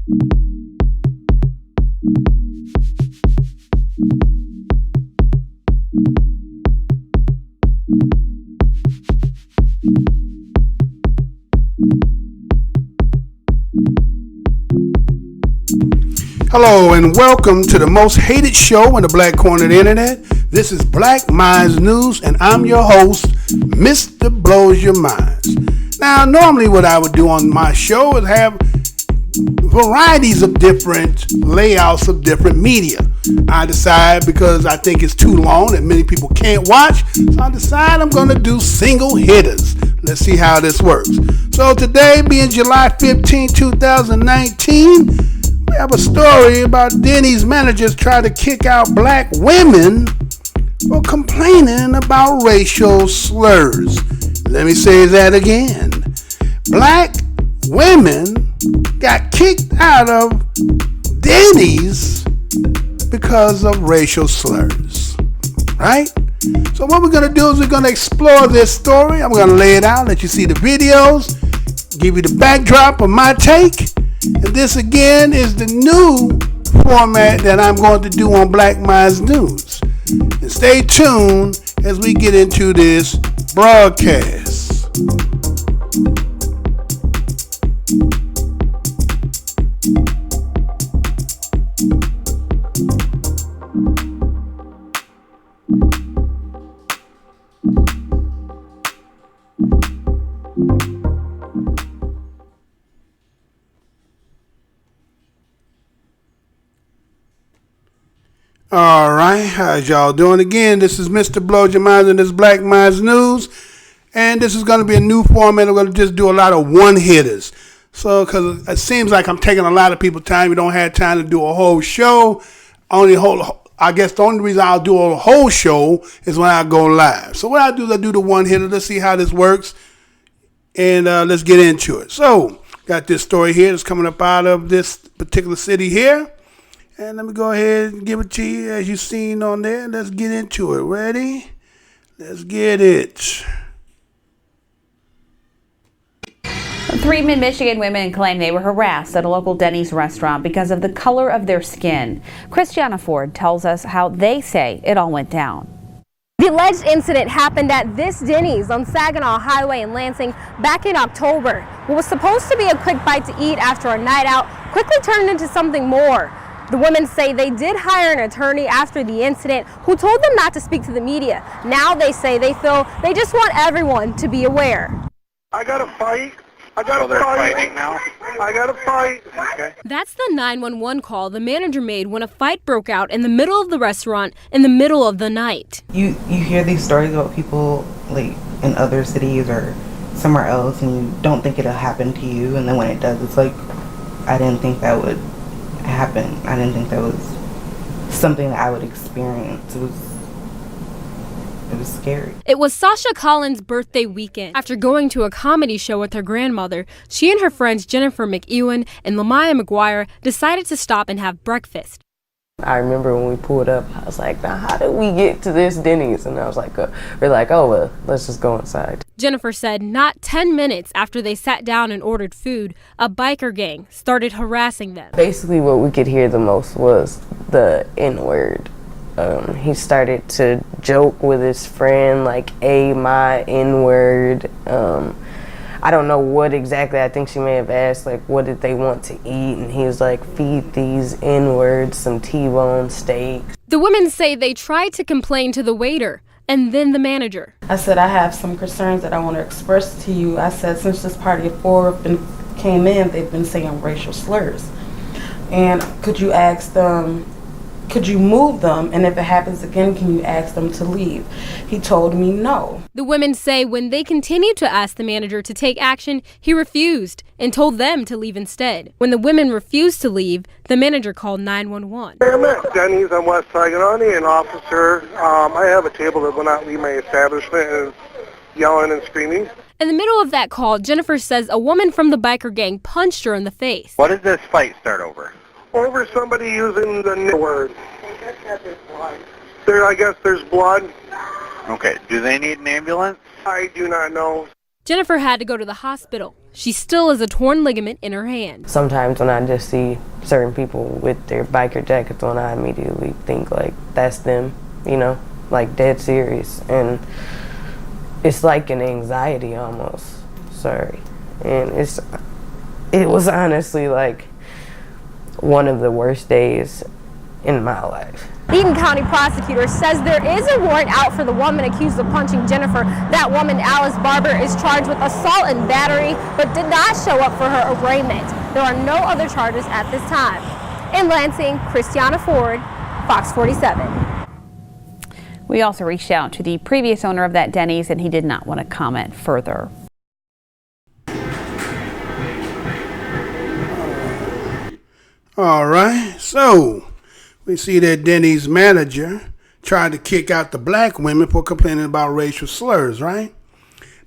Hello and welcome to the most hated show on the Black Corner of the Internet. This is Black Minds News and I'm your host, Mr. Blows Your Minds. Now, normally what I would do on my show is have varieties of different layouts of different media. I decide because I think it's too long and many people can't watch, so I decide I'm going to do single hitters. Let's see how this works. So today, being July 15, 2019, we have a story about Denny'S managers try to kick out black women for complaining about racial slurs. Let me say that again. Black women got kicked out of Denny'S because of racial slurs, right? So what we're going to do is we're going to explore this story. I'm going to lay it out, let you see the videos, give you the backdrop of my take. And this again is the new format that I'm going to do on Black Minds News. And stay tuned as we get into this broadcast. All right, how's y'all doing? Again, this is Mr. Blows Your Minds and this Black Minds News. And this is going to be a new format. I'm going to just do a lot of one-hitters. So, because it seems like I'm taking a lot of people's time. You don't have time to do a whole show. I guess the only reason I'll do a whole show is when I go live. So what I do is I do the one-hitter. Let's see how this works. And let's get into it. So, got this story here that's coming up out of this particular city here. And let me go ahead and give it to you as you've seen on there. Let's get into it. Ready? Let's get it. 3 mid-Michigan women claim they were harassed at a local Denny's restaurant because of the color of their skin. Christiana Ford tells us how they say it all went down. The alleged incident happened at this Denny's on Saginaw Highway in Lansing back in October. What was supposed to be a quick bite to eat after a night out quickly turned into something more. The women say they did hire an attorney after the incident who told them not to speak to the media. Now they say they feel they just want everyone to be aware. I got to fight. I got to fight. Fighting now? I got to fight. Okay. That's the 911 call the manager made when a fight broke out in the middle of the restaurant in the middle of the night. You hear these stories about people like in other cities or somewhere else and you don't think it'll happen to you, and then when it does, it's like, I didn't think that would happen. I didn't think that was something that I would experience. It was scary. It was Sasha Collins' birthday weekend. After going to a comedy show with her grandmother, she and her friends Jennifer McEwen and Lamaya McGuire decided to stop and have breakfast. I remember when we pulled up, I was like, now how did we get to this Denny's? And I was like, we're like, oh, well, let's just go inside. Jennifer said not 10 minutes after they sat down and ordered food, a biker gang started harassing them. Basically what we could hear the most was the N-word. He started to joke with his friend, like, my N-word. I don't know what exactly. I think she may have asked, like, what did they want to eat? And he was like, feed these N-words some T-bone steak. The women say they tried to complain to the waiter and then the manager. I said, I have some concerns that I want to express to you. I said, since this party of four came in, they've been saying racial slurs. And could you ask them, could you move them? And if it happens again, can you ask them to leave? He told me no. The women say when they continued to ask the manager to take action, he refused and told them to leave instead. When the women refused to leave, the manager called 911. I'm at Denny's on West Saginaw, an officer. I have a table that will not leave my establishment and is yelling and screaming. In the middle of that call, Jennifer says a woman from the biker gang punched her in the face. What did this fight start over? Over somebody using the N-word. I guess there's blood. Okay, do they need an ambulance? I do not know. Jennifer had to go to the hospital. She still has a torn ligament in her hand. Sometimes when I just see certain people with their biker jackets on, I immediately think like that's them, you know, like dead serious. And it's like an anxiety almost, sorry. And it was honestly like one of the worst days in my life. The Eaton County prosecutor says there is a warrant out for the woman accused of punching Jennifer. That woman, Alice Barber, is charged with assault and battery, but did not show up for her arraignment. There are no other charges at this time. In Lansing, Christiana Ford, Fox 47. We also reached out to the previous owner of that Denny's, and he did not want to comment further. All right, so we see that Denny's manager tried to kick out the black women for complaining about racial slurs, right?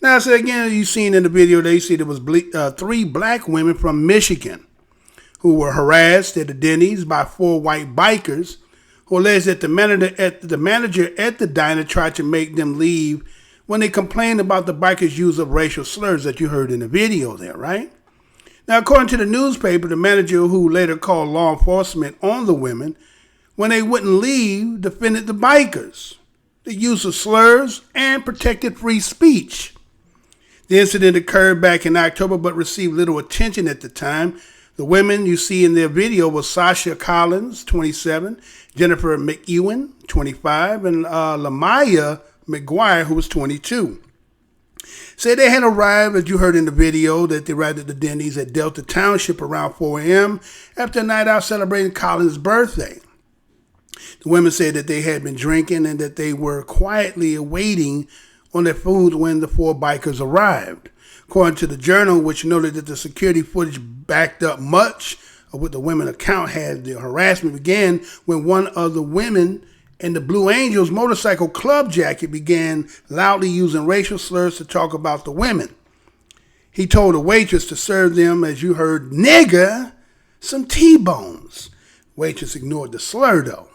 Now, so again, you've seen in the video, they see there was 3 black women from Michigan who were harassed at the Denny's by 4 white bikers who alleged that the manager at the diner tried to make them leave when they complained about the bikers' use of racial slurs that you heard in the video there, right? Now, according to the newspaper, the manager, who later called law enforcement on the women, when they wouldn't leave, defended the bikers, the use of slurs, and protected free speech. The incident occurred back in October but received little attention at the time. The women you see in their video were Sasha Collins, 27, Jennifer McEwen, 25, and Lamaya McGuire, who was 22. Said they had arrived, as you heard in the video, that they arrived at the Denny's at Delta Township around 4 a.m. after a night out celebrating Collins' birthday. The women said that they had been drinking and that they were quietly awaiting on their food when the 4 bikers arrived. According to the Journal, which noted that the security footage backed up much of what the women account had, the harassment began when one of the women in the Blue Angels motorcycle club jacket began loudly using racial slurs to talk about the women. He told the waitress to serve them, as you heard, nigger, some T-bones. Waitress ignored the slur, though.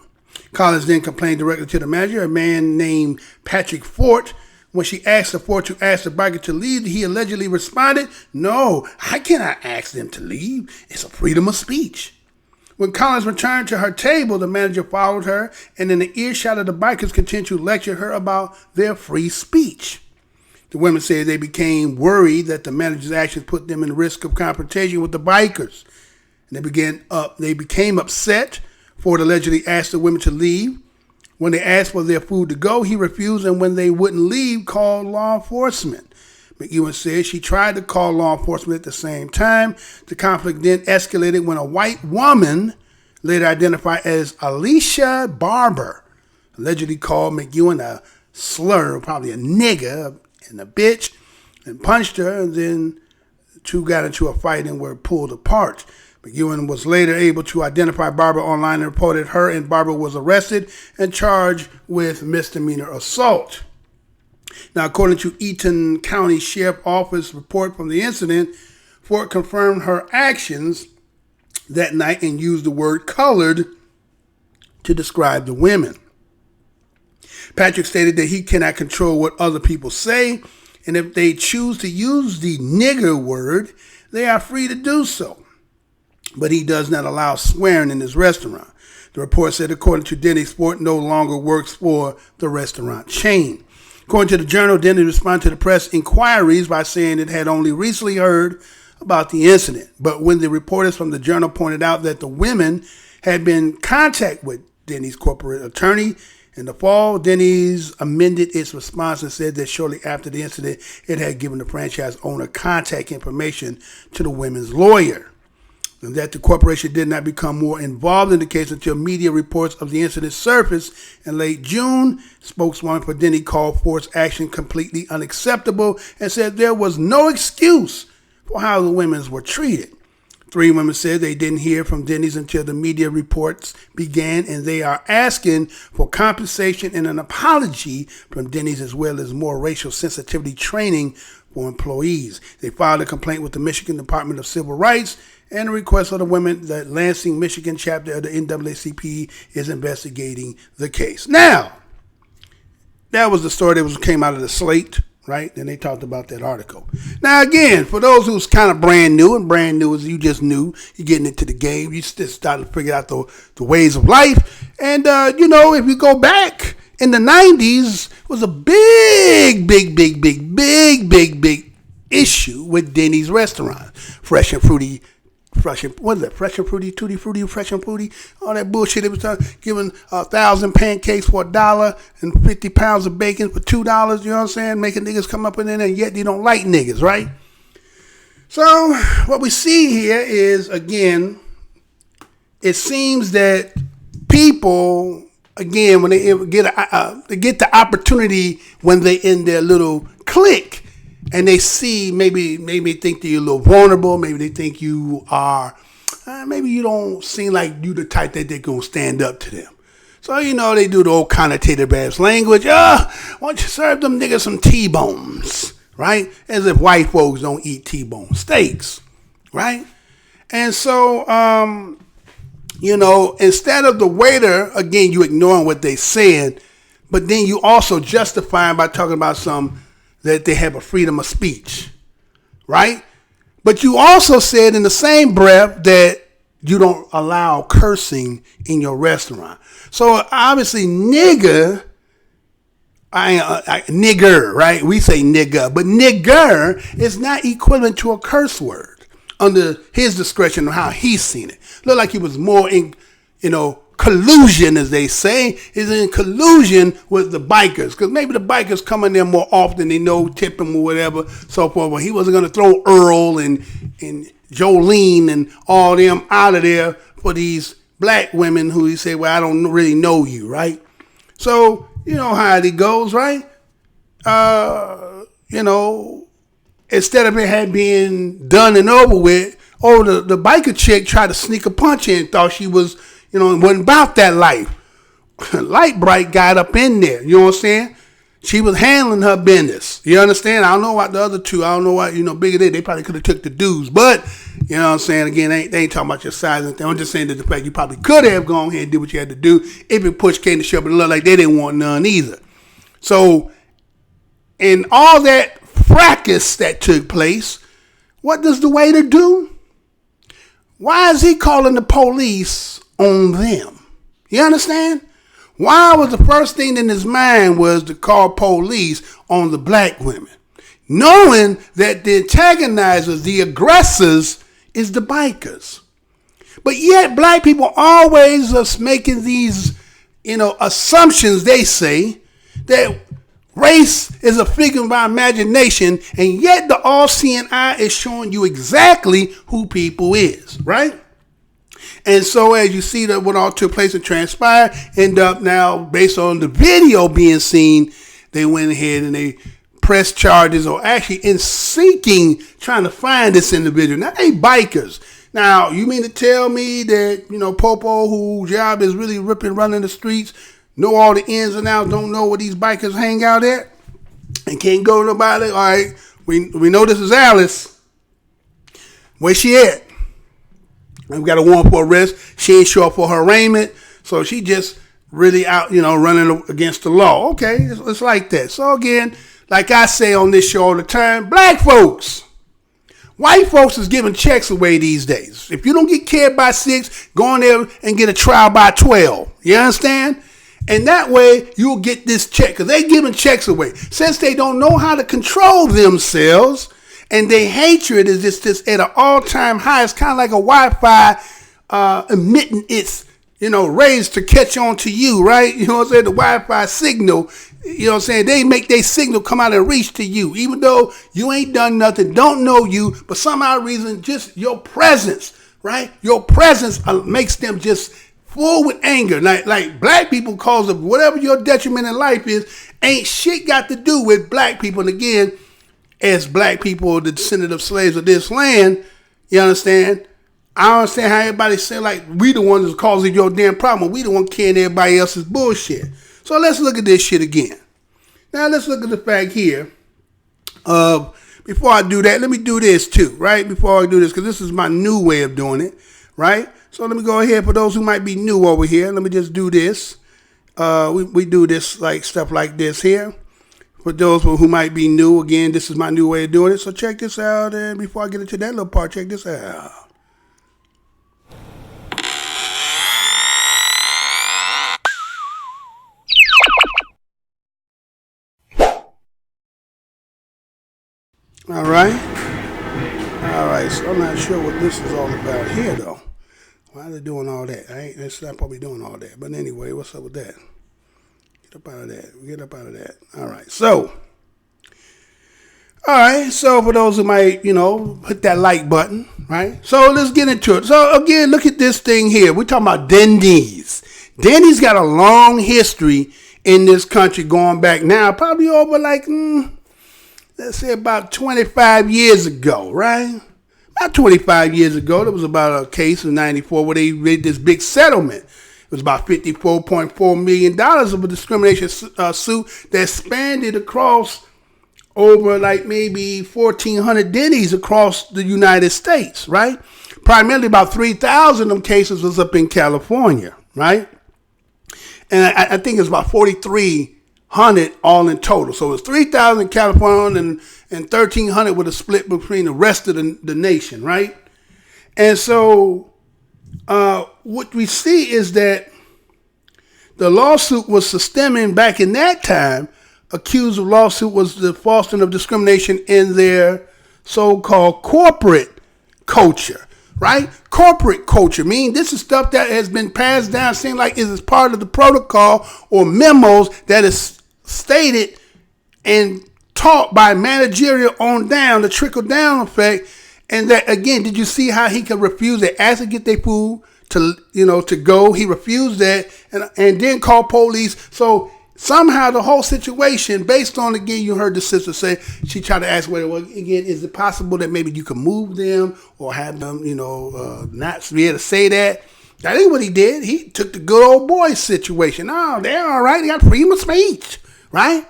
Collins then complained directly to the manager, a man named Patrick Fort. When she asked the Fort to ask the biker to leave, he allegedly responded, "No, I cannot ask them to leave. It's a freedom of speech." When Collins returned to her table, the manager followed her, and in the earshot of the bikers continued to lecture her about their free speech. The women said they became worried that the manager's actions put them in risk of confrontation with the bikers. And they became upset. Ford allegedly asked the women to leave. When they asked for their food to go, he refused, and when they wouldn't leave, called law enforcement. McEwen said she tried to call law enforcement at the same time. The conflict then escalated when a white woman, later identified as Alicia Barber, allegedly called McEwen a slur, probably a nigger and a bitch, and punched her, and then the two got into a fight and were pulled apart. McEwen was later able to identify Barber online and reported her, and Barber was arrested and charged with misdemeanor assault. Now, according to Eaton County Sheriff Office report from the incident, Ford confirmed her actions that night and used the word colored to describe the women. Patrick stated that he cannot control what other people say, and if they choose to use the nigger word, they are free to do so. But he does not allow swearing in his restaurant. The report said, according to Denny's, Ford no longer works for the restaurant chain. According to the Journal, Denny's responded to the press inquiries by saying it had only recently heard about the incident. But when the reporters from the Journal pointed out that the women had been in contact with Denny's corporate attorney in the fall, Denny's amended its response and said that shortly after the incident, it had given the franchise owner contact information to the women's lawyer, and that the corporation did not become more involved in the case until media reports of the incident surfaced in late June. Spokeswoman for Denny called Ford's action completely unacceptable and said there was no excuse for how the women were treated. 3 women said they didn't hear from Denny's until the media reports began, and they are asking for compensation and an apology from Denny's, as well as more racial sensitivity training for employees. They filed a complaint with the Michigan Department of Civil Rights and a request of the women that Lansing, Michigan chapter of the NAACP is investigating the case. Now, that was the story that came out of the Slate right? Then they talked about that article. Now, again, for those who's kind of brand new, and brand new is you just new, you're getting into the game, you just starting to figure out the ways of life. And, if you go back in the 90s, was a big issue with Denny's restaurant. Fresh and fruity, tutti fruity, fresh and fruity, all that bullshit. It was giving 1,000 pancakes for $1 and 50 pounds of bacon for $2. You know what I'm saying? Making niggas come up in there, and yet they don't like niggas, right? So what we see here is, again, it seems that people, again, when they get the opportunity when they in their little clique, and they see maybe think that you're a little vulnerable, maybe they think you are, maybe you don't seem like you the type that they're gonna stand up to them. So they do the old connotative ass language. Why don't you serve them niggas some T-bones, right? As if white folks don't eat T-bone steaks, right? And so instead of the waiter, again, you ignoring what they said, but then you also justifying by talking about that they have a freedom of speech, right? But you also said in the same breath that you don't allow cursing in your restaurant. So obviously, nigger, right? We say nigger, but nigger is not equivalent to a curse word under his discretion of how he's seen it. Look like he was more in, collusion, as they say, is in collusion with the bikers. Because maybe the bikers come in there more often, they know, tip him or whatever, so forth. But he wasn't going to throw Earl and Jolene and all them out of there for these black women who he said, well, I don't really know you, right? So, you know how it goes, right? Instead of it had been done and over with, the biker chick tried to sneak a punch in, thought she was, it wasn't about that life. Light Bright got up in there. You know what I'm saying? She was handling her business. You understand? I don't know what the other two, I don't know what, bigger they probably could have took the dues. But, you know what I'm saying? Again, they ain't talking about your size and thing. I'm just saying that the fact you probably could have gone ahead and did what you had to do if it push came to shove, but it looked like they didn't want none either. So, in all that fracas that took place, what does the waiter do? Why is he calling the police on them? You understand? Why was the first thing in his mind was to call police on the black women, knowing that the antagonizers, the aggressors, is the bikers? But yet black people always are making these, assumptions. They say that race is a figment of our imagination, and yet the all-seeing eye is showing you exactly who people is, right? And so as you see that what all took place and transpired, end up now, based on the video being seen, they went ahead and they pressed charges, or actually in seeking, trying to find this individual. Now, they bikers. Now, you mean to tell me that, Popo, whose job is really running the streets, know all the ins and outs, don't know where these bikers hang out at, and can't go nobody? All right, we know this is Alice. Where's she at? We've got a warrant for arrest. She ain't show up for her arraignment, so she just really out, running against the law. Okay, it's like that. So again, like I say on this show all the time, black folks, white folks is giving checks away these days. If you don't get cared by 6, go in there and get a trial by 12. You understand? And that way you'll get this check, because they giving checks away. Since they don't know how to control themselves, and their hatred is just at an all-time high. It's kind of like a Wi-Fi emitting its, rays to catch on to you, right? You know what I'm saying? The Wi-Fi signal, they make their signal come out and reach to you, even though you ain't done nothing, don't know you, but somehow reason, just your presence, right? Your presence makes them just full with anger. Like black people, cause of whatever your detriment in life is, ain't shit got to do with black people. And again, as black people, the descendant of slaves of this land, you understand? I don't understand how everybody say like we the ones that's causing your damn problem. We the one carrying everybody else's bullshit. So let's look at this shit again. Now let's look at the fact here. Before I do that, let me do this too, right? Before I do this, because this is my new way of doing it, right? So let me go ahead for those who might be new over here. Let me just do this. We do this like stuff like this here. for those who might be new, again, this is my new way of doing it. So check this out. And before I get into that little part, check this out. All right. So I'm not sure what this is all about here, though. Why are they doing all that? It's not probably doing all that. But anyway, what's up with that? Get up out of that. All right. So for those who might, hit that like button, right? So let's get into it. So again, look at this thing here. We're talking about Denny'S. Denny'S got a long history in this country going back now, probably over let's say about 25 years ago, right? About 25 years ago, there was about a case in 94 where they made this big settlement. It was about $54.4 million of a discrimination suit that spanned across over maybe 1,400 Denny's across the United States, right? Primarily about 3,000 of them cases was up in California, right? And I think it's about 4,300 all in total. So it's 3,000 in California and 1,300 with a split between the rest of the nation, right? And so what we see is that the lawsuit was stemming back in that time. Accused of lawsuit was the fostering of discrimination in their so-called corporate culture, right? Corporate culture, meaning this is stuff that has been passed down, seems like it is part of the protocol or memos that is stated and taught by managerial on down, the trickle-down effect. And that, again, did you see how he could refuse? They asked to get their food to go. He refused that and then called police. So somehow the whole situation, based on, again, you heard the sister say, she tried to ask, well, again, is it possible that maybe you could move them or have them, not be able to say that? That ain't what he did. He took the good old boy situation. Oh, they're all right. They got freedom of speech, right?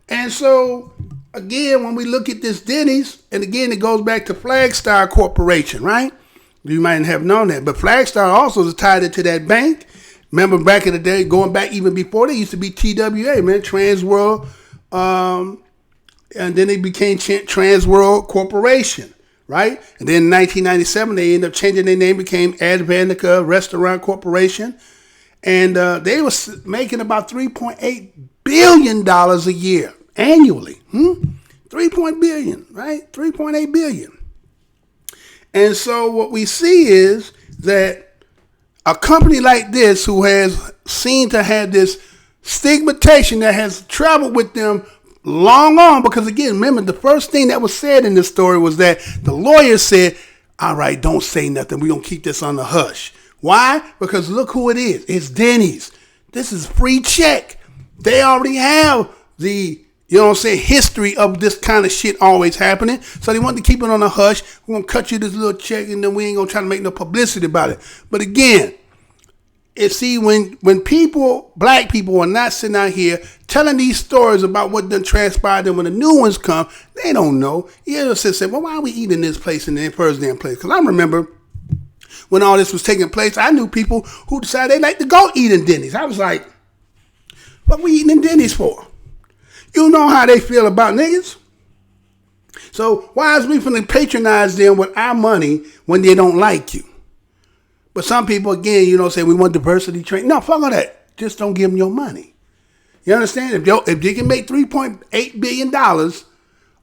And so, again, when we look at this Denny's, and again, it goes back to Flagstar Corporation, right? You might have known that. But Flagstar also is tied into that bank. Remember back in the day, going back even before, they used to be TWA, man, Trans World, and then they became Trans World Corporation, right? And then in 1997, they ended up changing their name, became Advanica Restaurant Corporation, and they were making about $3.8 billion a year annually. 3.8 billion, right? 3.8 billion. And so what we see is that a company like this, who has seemed to have this stigmatization that has traveled with them long on, because again, remember, the first thing that was said in this story was that the lawyer said, all right, don't say nothing. We're going to keep this on the hush. Why? Because look who it is. It's Denny's. This is free check. They already have the, history of this kind of shit always happening. So they wanted to keep it on the hush. We're going to cut you this little check and then we ain't going to try to make no publicity about it. But again, when people, black people, are not sitting out here telling these stories about what done transpired, and when the new ones come, they don't know. You say, well, why are we eating this place in the first damn place? Because I remember when all this was taking place, I knew people who decided they like to go eat in Denny's. I was like, what we eating in Denny's for? You know how they feel about niggas. So why is we finna patronize them with our money when they don't like you? But some people, again, say we want diversity training. No, fuck all that. Just don't give them your money. You understand? If they can make $3.8 billion off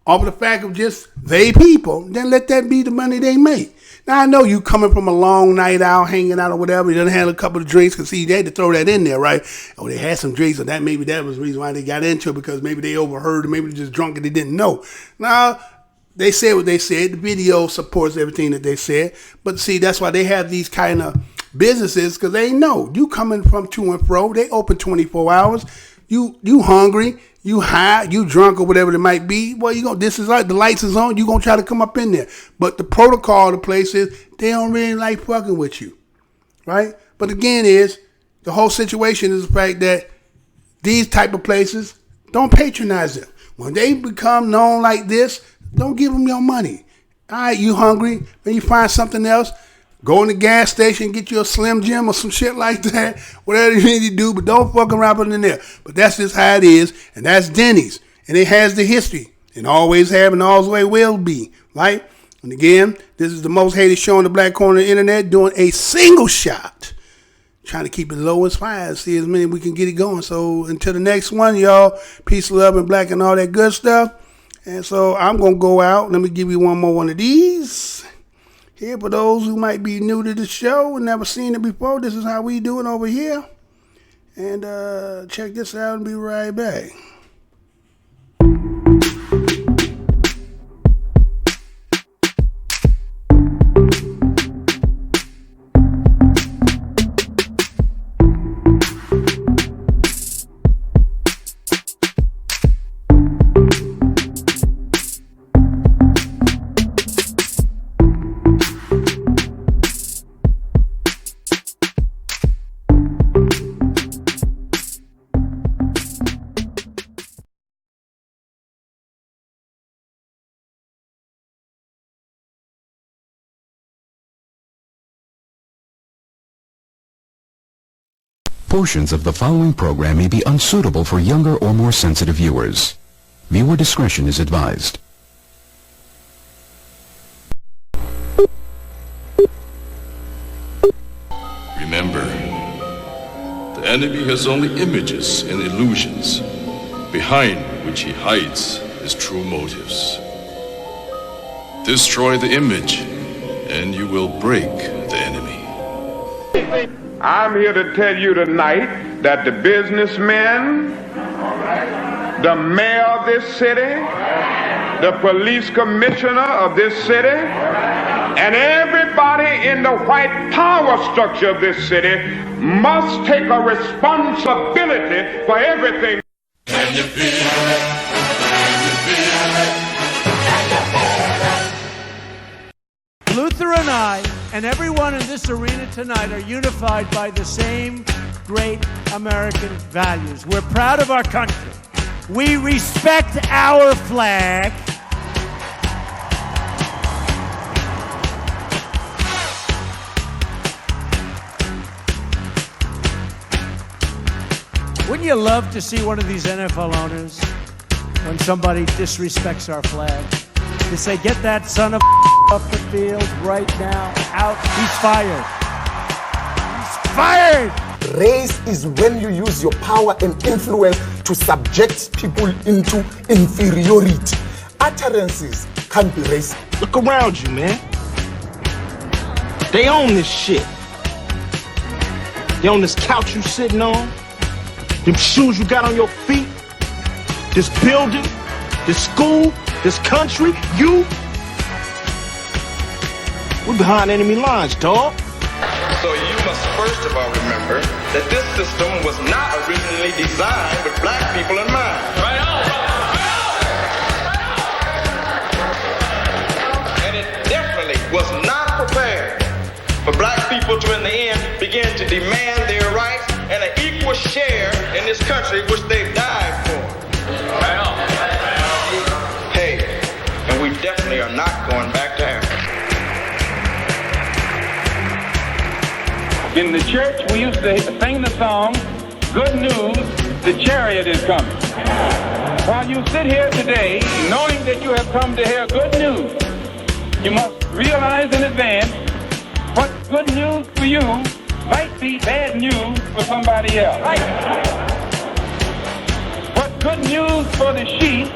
of the fact of just they people, then let that be the money they make. Now, I know you coming from a long night out, hanging out or whatever. You done had a couple of drinks, because see, they had to throw that in there, right? Oh, they had some drinks, or maybe that was the reason why they got into it, because maybe they overheard, or maybe they just drunk and they didn't know. Now, they said what they said. The video supports everything that they said. But see, that's why they have these kind of businesses, because they know you coming from to and fro. They open 24 hours. You hungry, you high, you drunk, or whatever it might be. Well, this is like the lights is on. You gonna try to come up in there. But the protocol of the place is they don't really like fucking with you, right? But again, the whole situation is the fact that these type of places don't patronize them. When they become known like this, don't give them your money. All right, you hungry? Then you find something else. Go in the gas station, get you a Slim Jim or some shit like that. Whatever you need to do, but don't fuck around in there. But that's just how it is, and that's Denny's. And it has the history. And always have and always will be, right? And again, this is the most hated show on the black corner of the internet, doing a single shot. Trying to keep it low as fast, see as many we can get it going. So until the next one, y'all, peace, love, and black and all that good stuff. And so I'm going to go out. Let me give you one more one of these. Here, for those who might be new to the show and never seen it before, this is how we do it over here. And check this out and be right back. Portions of the following program may be unsuitable for younger or more sensitive viewers. Viewer discretion is advised. Remember, the enemy has only images and illusions, behind which he hides his true motives. Destroy the image, and you will break the enemy. I'm here to tell you tonight that the businessmen, the mayor of this city, the police commissioner of this city, and everybody in the white power structure of this city must take a responsibility for everything. Can you feel it? Can you feel it? Luther and I and everyone in this arena tonight are unified by the same great American values. We're proud of our country. We respect our flag. Wouldn't you love to see one of these NFL owners, when somebody disrespects our flag, to say, get that son of off the field right now, out, he's fired. He's fired! Race is when you use your power and influence to subject people into inferiority. Utterances can't be racist. Look around you, man. They own this shit. They own this couch you sitting on, them shoes you got on your feet, this building, this school, this country, you. We're behind enemy lines, dog. So you must first of all remember that this system was not originally designed with black people in mind. Right on, and it definitely was not prepared for black people to in the end begin to demand their rights and an equal share in this country which they've died for. Right on. Hey, and we definitely are not going back to Africa. In the church, we used to sing the song, "Good news, the chariot is coming." While you sit here today, knowing that you have come to hear good news, you must realize in advance what good news for you might be bad news for somebody else. What good news for the sheep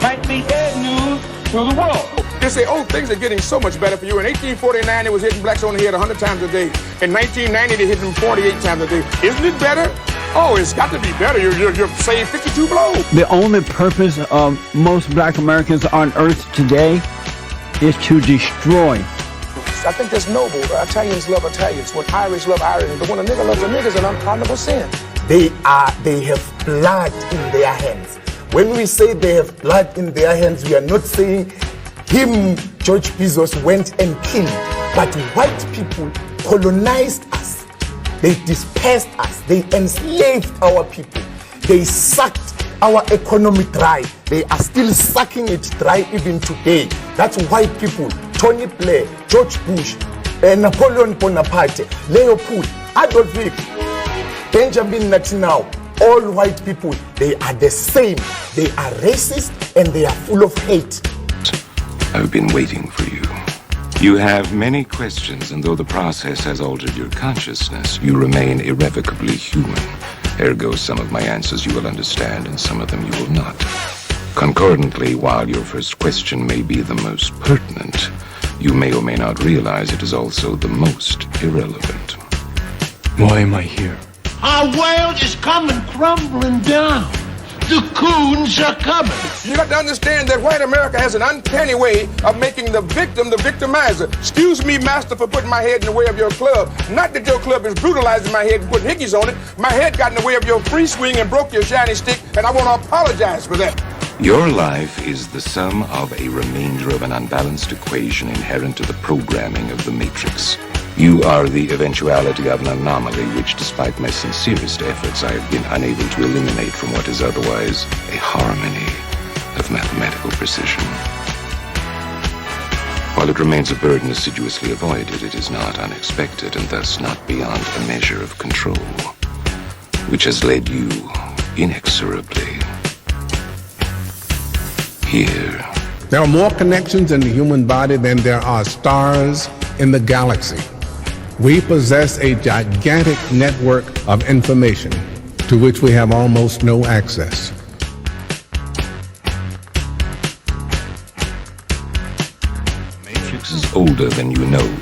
might be bad news to the wolf. They say, oh, things are getting so much better for you. In 1849, it was hitting blacks on the head 100 times a day. In 1990, they hit them 48 times a day. Isn't it better? Oh, it's got to be better. You're saying 52 blows. The only purpose of most black Americans on earth today is to destroy. I think that's noble. Italians love Italians. When Irish love Irish. But when a nigga loves a nigga, it's an unpardonable sin. They have blood in their hands. When we say they have blood in their hands, we are not saying him, George Bezos, went and killed. But white people colonized us. They dispersed us. They enslaved our people. They sucked our economy dry. They are still sucking it dry even today. That's white people. Tony Blair, George Bush, Napoleon Bonaparte, Leopold, Adolf Hitler, Benjamin Netanyahu, all white people, they are the same. They are racist and they are full of hate. I've been waiting for you. You have many questions, and though the process has altered your consciousness, you remain irrevocably human. Ergo, some of my answers you will understand, and some of them you will not. Concordantly, while your first question may be the most pertinent, you may or may not realize it is also the most irrelevant. Why am I here? Our world is coming crumbling down. The coons are coming. You got to understand that white America has an uncanny way of making the victim the victimizer. Excuse me, master, for putting my head in the way of your club. Not that your club is brutalizing my head and putting hickeys on it. My head got in the way of your free swing and broke your shiny stick, and I want to apologize for that. Your life is the sum of a remainder of an unbalanced equation inherent to the programming of the Matrix. You are the eventuality of an anomaly which, despite my sincerest efforts, I have been unable to eliminate from what is otherwise a harmony of mathematical precision. While it remains a burden assiduously avoided, it is not unexpected and thus not beyond a measure of control, which has led you inexorably here. There are more connections in the human body than there are stars in the galaxy. We possess a gigantic network of information to which we have almost no access. Matrix is older than you know.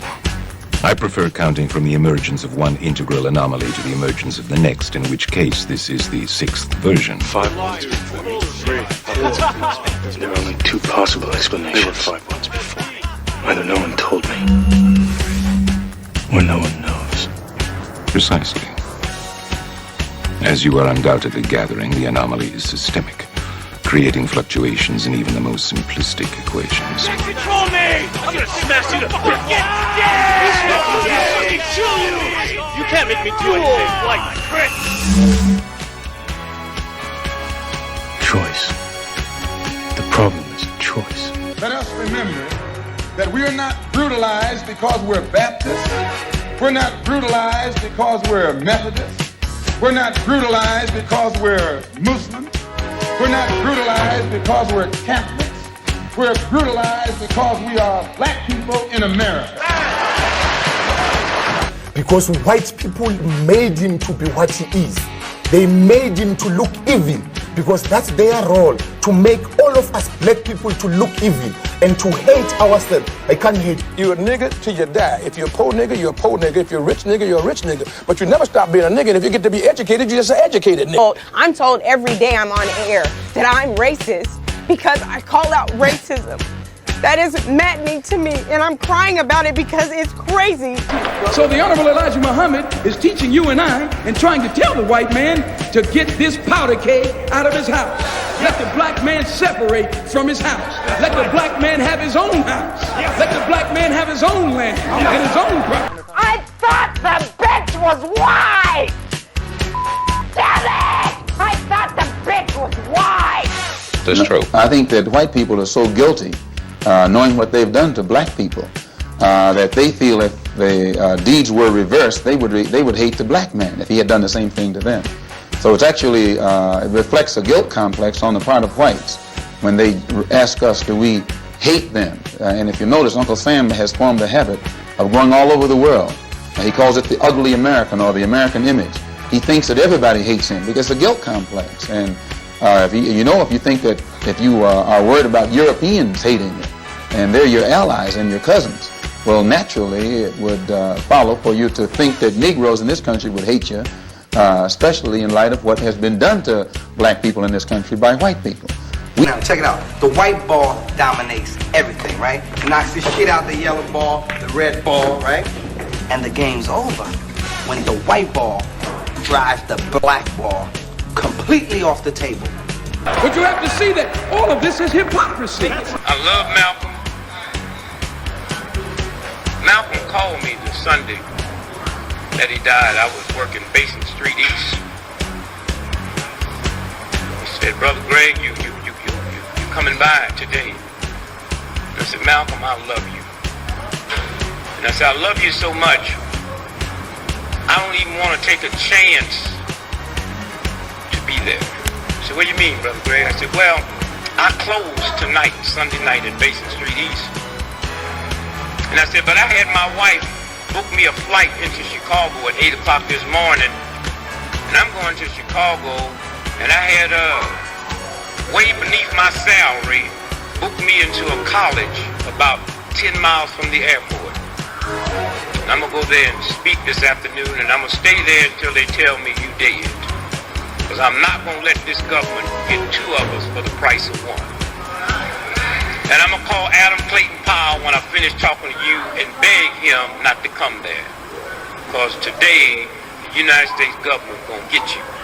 I prefer counting from the emergence of one integral anomaly to the emergence of the next, in which case this is the 6th version. 5 ones before me. 3, 4. There are only 2 possible explanations. There were 5 ones before me. Either no one told me, or no one knows. Precisely. As you are undoubtedly gathering, the anomaly is systemic, creating fluctuations in even the most simplistic equations. Control me! I'm gonna smash you to bits! You can't make me do anything like Chris! Choice. The problem is choice. Let us remember that we are not brutalized because we're Baptists. We're not brutalized because we're Methodists. We're not brutalized because we're Muslims. We're not brutalized because we're Catholics. We're brutalized because we are black people in America. Because white people made him to be what he is. They made him to look evil, because that's their role, to make all of us black people to look evil and to hate ourselves. I can't hate. You're a nigga till you die. If you're a poor nigga, you're a poor nigga. If you're a rich nigga, you're a rich nigga. But you never stop being a nigga. And if you get to be educated, you're just an educated nigga. I'm told every day I'm on air that I'm racist because I call out racism. That is maddening to me, and I'm crying about it because it's crazy. So the Honorable Elijah Muhammad is teaching you and I and trying to tell the white man to get this powder keg out of his house. Let the black man separate from his house. Let the black man have his own house. Let the black man have his own land and his own property. I thought the bitch was white! Damn it! I thought the bitch was white! That's true. I think that white people are so guilty, knowing what they've done to black people, that they feel if the deeds were reversed, they would hate the black man if he had done the same thing to them. So it's actually, it reflects a guilt complex on the part of whites when they ask us, do we hate them? And if you notice, Uncle Sam has formed a habit of going all over the world. He calls it the ugly American or the American image. He thinks that everybody hates him because it's a guilt complex. And if you think that if you are worried about Europeans hating you, and they're your allies and your cousins, well, naturally it would follow for you to think that Negroes in this country would hate you, especially in light of what has been done to black people in this country by white people. Now, check it out. The white ball dominates everything, right? Knocks the shit out the yellow ball, the red ball, right? And the game's over when the white ball drives the black ball completely off the table. But you have to see that all of this is hypocrisy. I love Malcolm. Malcolm called me the Sunday that he died. I was working Basin Street East. He said, Brother Greg, you coming by today. I said, Malcolm, I love you. And I said, I love you so much, I don't even want to take a chance to said, what do you mean, Brother Greg? I said, well, I close tonight, Sunday night at Basin Street East. And I said, but I had my wife book me a flight into Chicago at 8 o'clock this morning. And I'm going to Chicago, and I had way beneath my salary, booked me into a college about 10 miles from the airport. And I'm going to go there and speak this afternoon, and I'm going to stay there until they tell me you dead. Because I'm not going to let this government get two of us for the price of one. And I'm going to call Adam Clayton Powell when I finish talking to you and beg him not to come there. Because today, the United States government is going to get you.